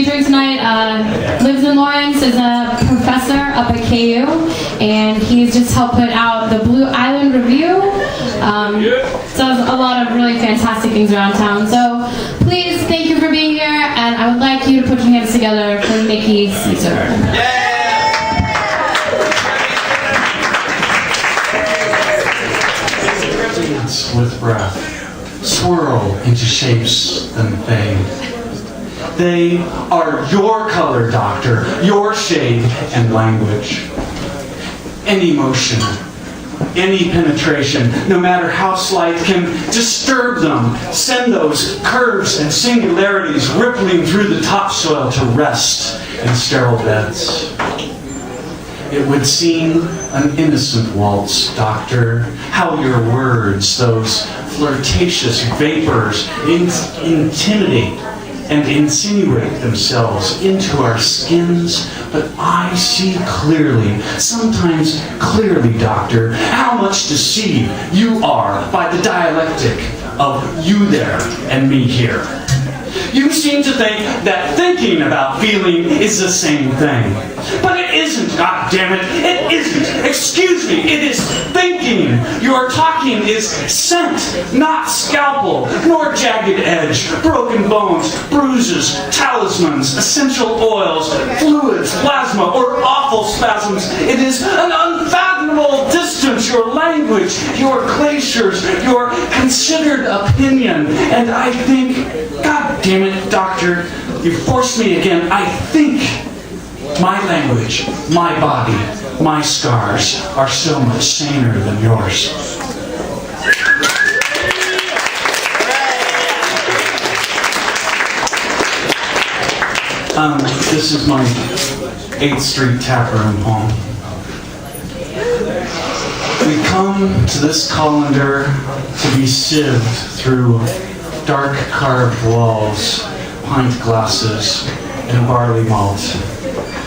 featuring tonight lives in Lawrence, is a professor up at KU, and he's just helped put out the Blue Island Review. Does a lot of really fantastic things around town. So please, thank you for being here, and I would like you to put your hands together for Nikki Caesar. Dance with breath, swirl into shapes then fade. They are your color, doctor, your shade and language. Any motion, any penetration, no matter how slight, can disturb them, send those curves and singularities rippling through the topsoil to rest in sterile beds. It would seem an innocent waltz, doctor, how your words, those flirtatious vapors, intimidate and insinuate themselves into our skins, but I see clearly, sometimes clearly, doctor, how much deceived you are by the dialectic of you there and me here. You seem to think that thinking about feeling is the same thing. But it isn't, goddammit. It isn't. Excuse me, it is thinking. Your talking is scent, not scalpel, nor jagged edge, broken bones, bruises, talismans, essential oils, fluids, plasma, or awful spasms. It is an unfathomable distance, your language, your glaciers, your considered opinion. And I think, God damn it, doctor, you forced me again. I think my language, my body, my scars are so much saner than yours. This is my 8th Street taproom poem. We come to this colander to be sieved through dark carved walls, pint glasses, and barley malt,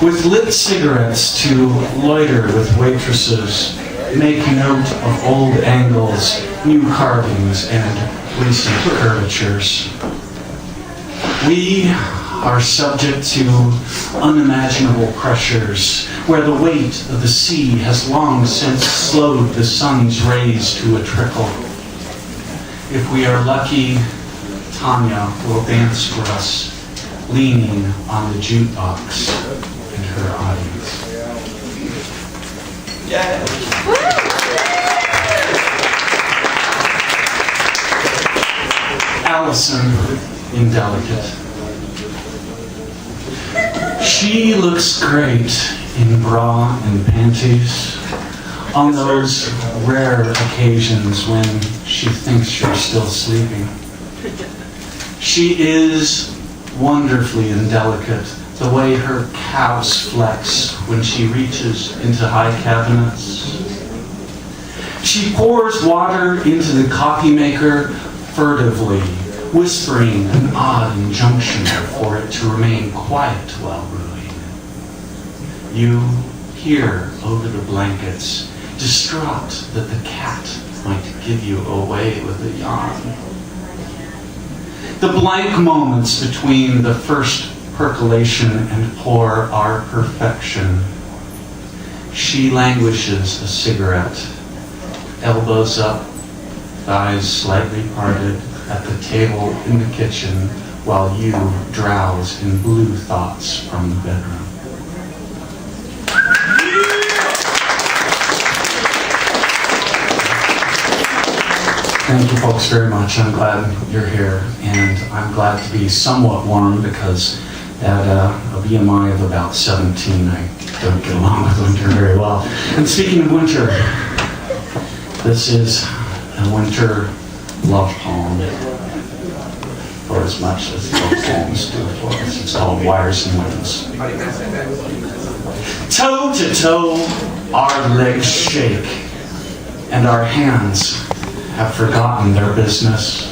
with lit cigarettes to loiter with waitresses, make note of old angles, new carvings, and recent curvatures. We are subject to unimaginable pressures, where the weight of the sea has long since slowed the sun's rays to a trickle. If we are lucky, Tanya will dance for us, leaning on the jukebox and her audience. Yeah. Allison, indelicate. She looks great in bra and panties on those rare occasions when she thinks you're still sleeping. She is wonderfully indelicate, the way her calves flex when she reaches into high cabinets. She pours water into the coffee maker furtively, whispering an odd injunction for it to remain quiet while brewing. You hear over the blankets, distraught that the cat might give you away with a yawn. The blank moments between the first percolation and pour are perfection. She languishes a cigarette, elbows up, thighs slightly parted, at the table in the kitchen, while you drowse in blue thoughts from the bedroom. Thank you folks very much. I'm glad you're here, and I'm glad to be somewhat warm because at a BMI of about 17, I don't get along with winter very well. And speaking of winter, this is a winter love poem, for as much as love poems do for us. It's called Wires and Winds. Toe to toe, our legs shake, and our hands have forgotten their business.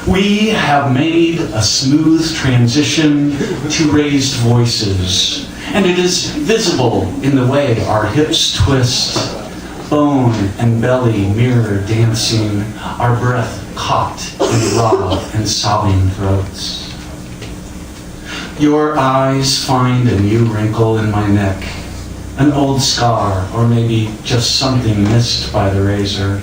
We have made a smooth transition to raised voices, and it is visible in the way our hips twist, bone and belly mirror dancing, our breath caught in raw and sobbing throats. Your eyes find a new wrinkle in my neck, an old scar, or maybe just something missed by the razor.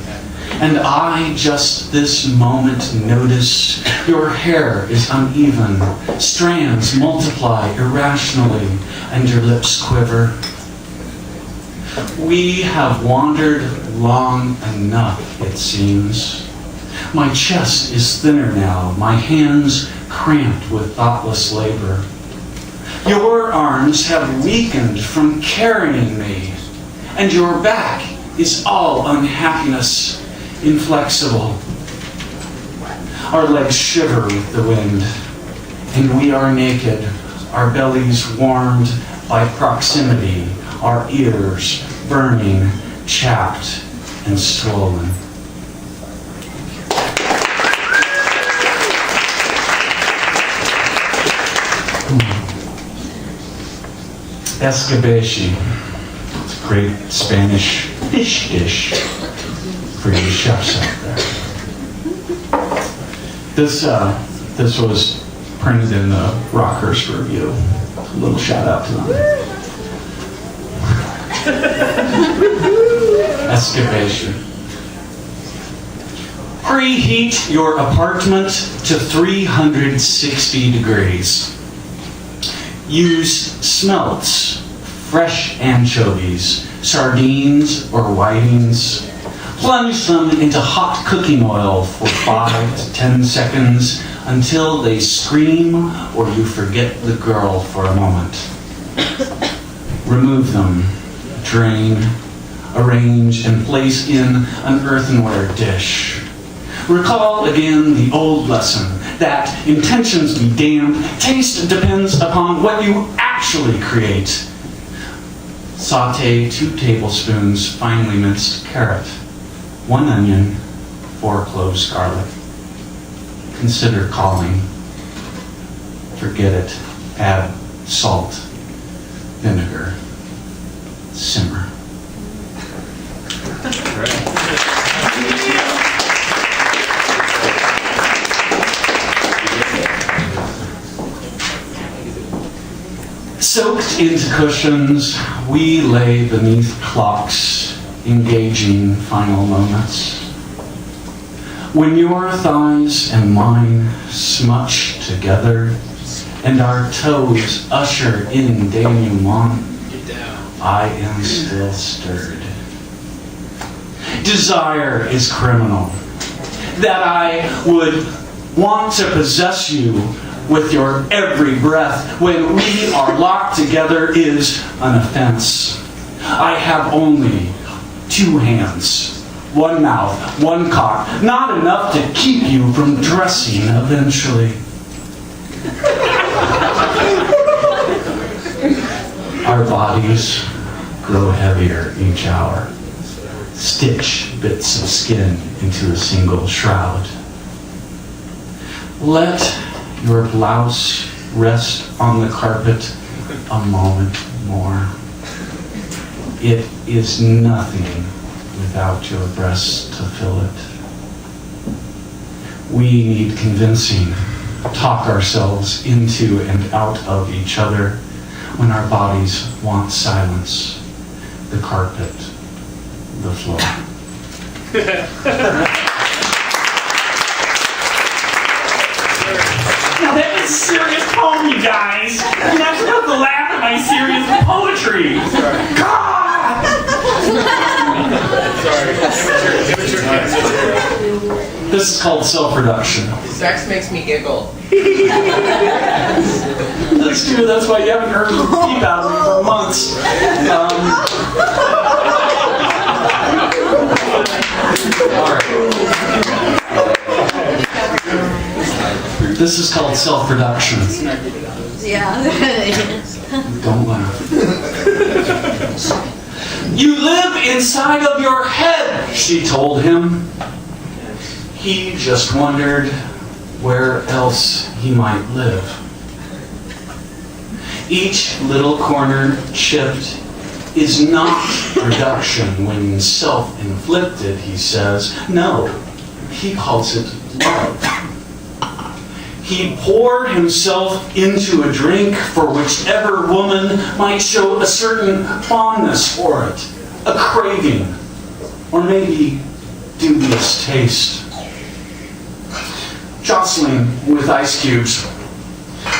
And I just this moment notice your hair is uneven, strands multiply irrationally, and your lips quiver. We have wandered long enough, it seems. My chest is thinner now, my hands cramped with thoughtless labor. Your arms have weakened from carrying me, and your back is all unhappiness, inflexible. Our legs shiver with the wind, and we are naked, our bellies warmed by proximity, our ears burning, chapped, and swollen. Escabeche. It's a great Spanish fish dish for you chefs out there. This was printed in the Rockhurst Review. A little shout out to them. Escabeche. Preheat your apartment to 360 degrees. Use smelts, fresh anchovies, sardines, or whitings. Plunge them into hot cooking oil for 5 to 10 seconds until they scream or you forget the girl for a moment. Remove them, drain, arrange, and place in an earthenware dish. Recall again the old lesson that intentions be damned, taste depends upon what you actually create. Saute 2 tablespoons finely minced carrot, 1 onion, 4 cloves garlic. Consider calling. Forget it. Add salt, vinegar, simmer. Soaked into cushions, we lay beneath clocks, engaging final moments. When your thighs and mine smutch together, and our toes usher in denouement, I am still stirred. Desire is criminal. That I would want to possess you with your every breath when we are locked together is an offense. I have only 2 hands, 1 mouth, 1 cock, not enough to keep you from dressing eventually. Our bodies grow heavier each hour. Stitch bits of skin into a single shroud. Let your blouse rest on the carpet a moment more. It is nothing without your breasts to fill it. We need convincing, talk ourselves into and out of each other when our bodies want silence, the carpet, the floor. Now that is a serious poem, you guys. You're not supposed to laugh at my serious poetry. God! This is called self-reduction. Sex makes me giggle. That's true, that's why you haven't heard the beep out of me for months. This is called self-reduction. Yeah. Don't laugh. You live inside of your head, she told him. He just wondered where else he might live. Each little corner chipped is not reduction when self-inflicted, he says. No, he calls it love. He poured himself into a drink for whichever woman might show a certain fondness for it, a craving, or maybe dubious taste. Jostling with ice cubes,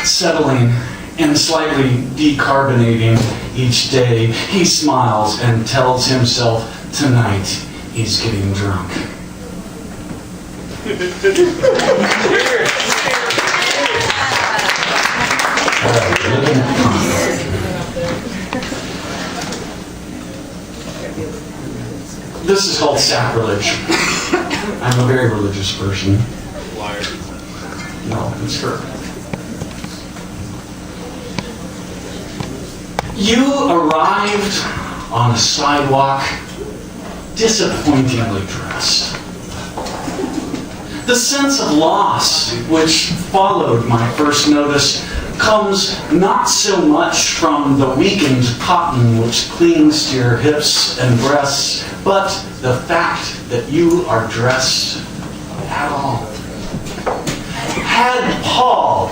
settling and slightly decarbonating each day, he smiles and tells himself tonight he's getting drunk. This is called sacrilege. I'm a very religious person. Liar. No, it's her. You arrived on a sidewalk disappointingly dressed. The sense of loss which followed my first notice comes not so much from the weakened cotton which clings to your hips and breasts, but the fact that you are dressed at all. Had Paul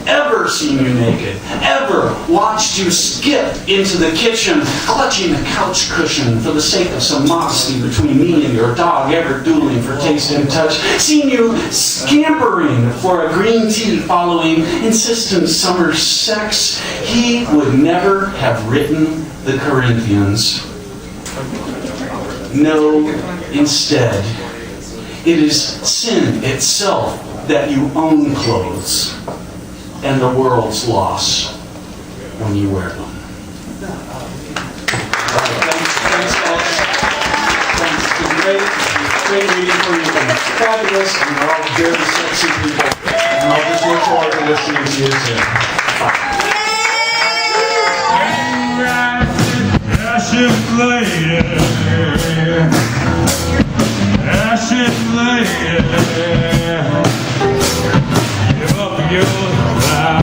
ever seen you naked, ever watched you skip into the kitchen, clutching a couch cushion for the sake of some modesty between me and your dog, ever dueling for taste and touch, seen you scampering for a green tea following insistent summer sex, he would never have written the Corinthians. No, instead, it is sin itself that you own clothes, and the world's loss when you wear them. Thanks, folks. Thanks. It's been great reading for you. You've been fabulous, and you're all very sexy people. And I'll just look forward to listening to you soon. Bye. Give up your vow.